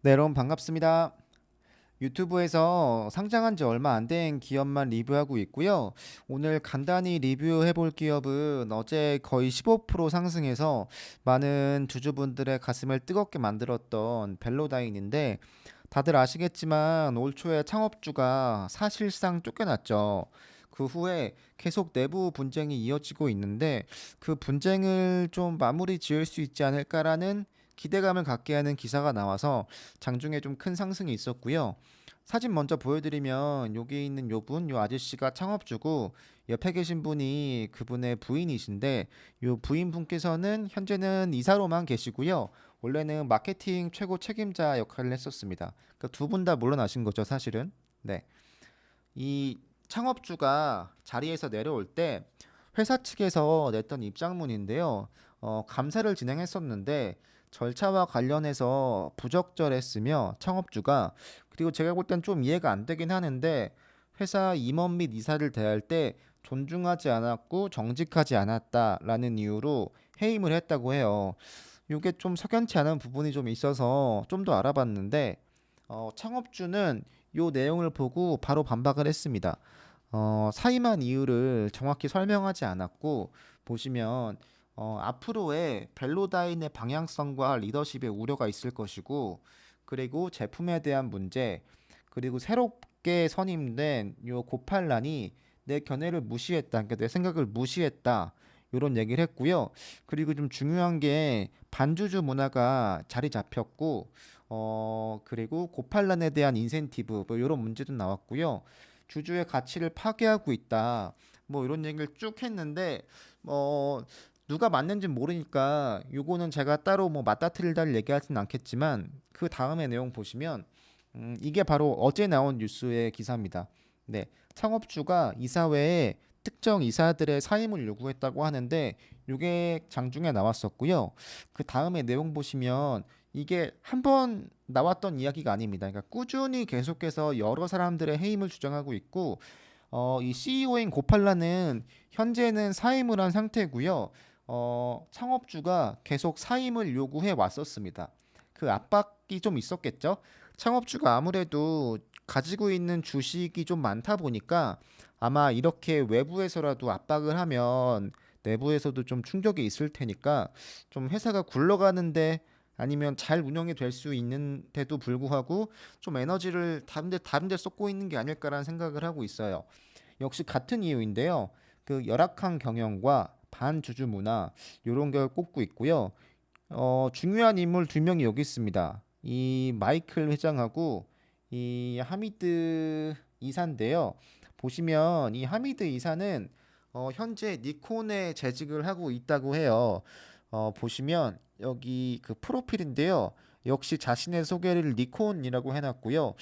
네, 여러분 반갑습니다. 유튜브에서 상장한 지 얼마 안 된 기업만 리뷰하고 있고요. 오늘 간단히 리뷰해 볼 기업은 어제 거의 15% 상승해서 많은 주주분들의 가슴을 뜨겁게 만들었던 벨로다인인데, 다들 아시겠지만 올 초에 창업주가 사실상 쫓겨났죠. 그 후에 계속 내부 분쟁이 이어지고 있는데, 그 분쟁을 좀 마무리 지을 수 있지 않을까라는 기대감을 갖게 하는 기사가 나와서 장중에 좀 큰 상승이 있었고요. 사진 먼저 보여드리면 여기 있는 요 아저씨가 창업주고, 옆에 계신 분이 그분의 부인이신데, 요 부인분께서는 현재는 이사로만 계시고요. 원래는 마케팅 최고 책임자 역할을 했었습니다. 그러니까 두 분 다 물러나신 거죠, 사실은. 네. 이 창업주가 자리에서 내려올 때 회사 측에서 냈던 입장문인데요. 감사를 진행했었는데 절차와 관련해서 부적절했으며 창업주가, 그리고 제가 볼 땐 좀 이해가 안 되긴 하는데, 회사 임원 및 이사를 대할 때 존중하지 않았고 정직하지 않았다라는 이유로 해임을 했다고 해요. 이게 좀 석연치 않은 부분이 좀 있어서 좀 더 알아봤는데, 창업주는 요 내용을 보고 바로 반박을 했습니다. 사임한 이유를 정확히 설명하지 않았고, 보시면 앞으로의 벨로다인의 방향성과 리더십에 우려가 있을 것이고, 그리고 제품에 대한 문제, 그리고 새롭게 선임된 요 고팔란이 내 견해를 무시했다, 그러니까 내 생각을 무시했다, 이런 얘기를 했고요. 그리고 좀 중요한 게 반주주 문화가 자리 잡혔고, 그리고 고팔란에 대한 인센티브 뭐 이런 문제도 나왔고요. 주주의 가치를 파괴하고 있다, 뭐 이런 얘기를 쭉 했는데, 누가 맞는지 모르니까 요거는 제가 따로 뭐 맞다트리다를 얘기하지는 않겠지만, 그 다음에 내용 보시면 이게 바로 어제 나온 뉴스의 기사입니다. 네, 창업주가 이사회에 특정 이사들의 사임을 요구했다고 하는데, 이게 장중에 나왔었고요. 그 다음에 내용 보시면 이게 한 번 나왔던 이야기가 아닙니다. 그러니까 꾸준히 계속해서 여러 사람들의 해임을 주장하고 있고, 이 CEO인 고팔라는 현재는 사임을 한 상태고요. 창업주가 계속 사임을 요구해 왔었습니다. 그 압박이 좀 있었겠죠. 창업주가 아무래도 가지고 있는 주식이 좀 많다 보니까 아마 이렇게 외부에서라도 압박을 하면 내부에서도 좀 충격이 있을 테니까, 좀 회사가 굴러가는데 아니면 잘 운영이 될 수 있는데도 불구하고 좀 에너지를 다른 데 쏟고 있는 게 아닐까라는 생각을 하고 있어요. 역시 같은 이유인데요. 그 열악한 경영과 반주주 문화, 요런 걸 꼽고 있고요. 중요한 인물 두 명이 여기 있습니다. 이 마이클 회장하고 이 하미드 이사인데요. 보시면 이 하미드 이사는 현재 니콘에 재직을 하고 있다고 해요. 보시면 여기 그 프로필인데요. 역시 자신의 소개를 니콘이라고 해놨고요.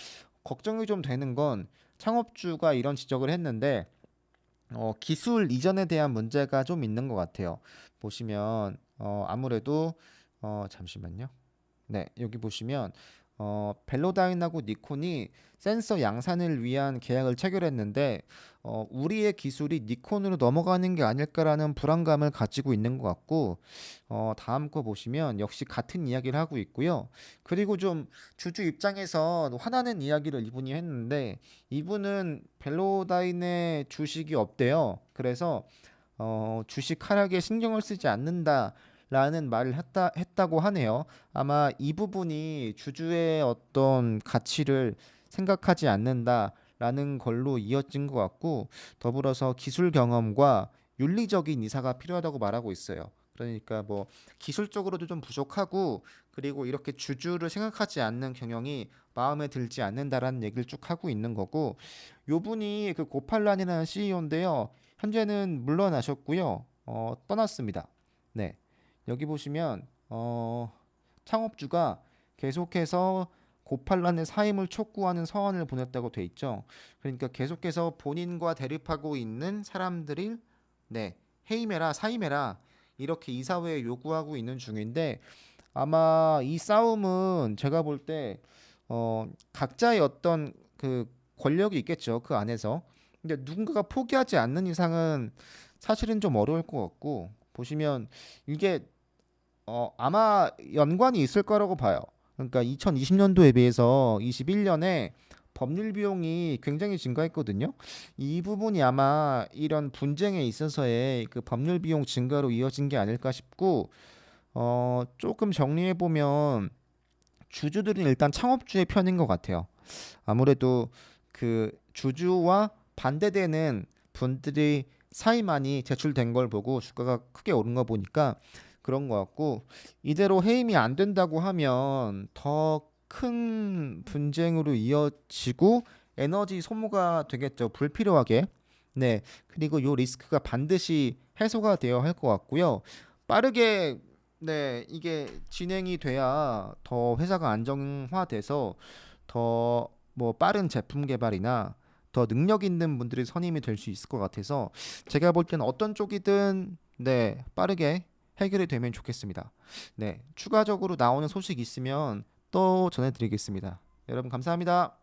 걱정이 좀 되는 건, 창업주가 이런 지적을 했는데 기술 이전에 대한 문제가 좀 있는 것 같아요. 보시면 아무래도 잠시만요. 네, 여기 보시면 벨로다인하고 니콘이 센서 양산을 위한 계약을 체결했는데, 우리의 기술이 니콘으로 넘어가는 게 아닐까라는 불안감을 가지고 있는 것 같고, 다음 거 보시면 역시 같은 이야기를 하고 있고요. 그리고 좀 주주 입장에서 화나는 이야기를 이분이 했는데, 이분은 벨로다인의 주식이 없대요. 그래서 주식 하락에 신경을 쓰지 않는다 라는 말을 했다고 하네요. 아마 이 부분이 주주의 어떤 가치를 생각하지 않는다라는 걸로 이어진 것 같고, 더불어서 기술 경험과 윤리적인 이사가 필요하다고 말하고 있어요. 그러니까 뭐 기술적으로도 좀 부족하고, 그리고 이렇게 주주를 생각하지 않는 경영이 마음에 들지 않는다라는 얘기를 쭉 하고 있는 거고, 요 분이 그 고팔란이라는 CEO인데요. 현재는 물러나셨고요. 떠났습니다. 네. 여기 보시면 창업주가 계속해서 고팔란의 사임을 촉구하는 서한을 보냈다고 돼 있죠. 그러니까 계속해서 본인과 대립하고 있는 사람들이, 네, 해임해라, 사임해라, 이렇게 이사회에 요구하고 있는 중인데, 아마 이 싸움은 제가 볼 때 각자의 어떤 그 권력이 있겠죠, 그 안에서. 근데 누군가가 포기하지 않는 이상은 사실은 좀 어려울 것 같고, 보시면 이게 아마 연관이 있을 거라고 봐요. 그러니까 2020년도에 비해서 21년에 법률 비용이 굉장히 증가했거든요. 이 부분이 아마 이런 분쟁에 있어서의 그 법률 비용 증가로 이어진 게 아닐까 싶고, 조금 정리해 보면 주주들은 일단 창업주의 편인 것 같아요. 아무래도 그 주주와 반대되는 분들이 사이만이 제출된 걸 보고 주가가 크게 오른 거 보니까 그런 것 같고, 이대로 해임이 안 된다고 하면 더 큰 분쟁으로 이어지고 에너지 소모가 되겠죠, 불필요하게. 네, 그리고 요 리스크가 반드시 해소가 되어야 할 것 같고요. 빠르게, 네, 이게 진행이 돼야 더 회사가 안정화돼서 더 뭐 빠른 제품 개발이나 더 능력 있는 분들이 선임이 될 수 있을 것 같아서, 제가 볼 때는 어떤 쪽이든 네, 빠르게 해결이 되면 좋겠습니다. 네, 추가적으로 나오는 소식 있으면 또 전해드리겠습니다. 여러분 감사합니다.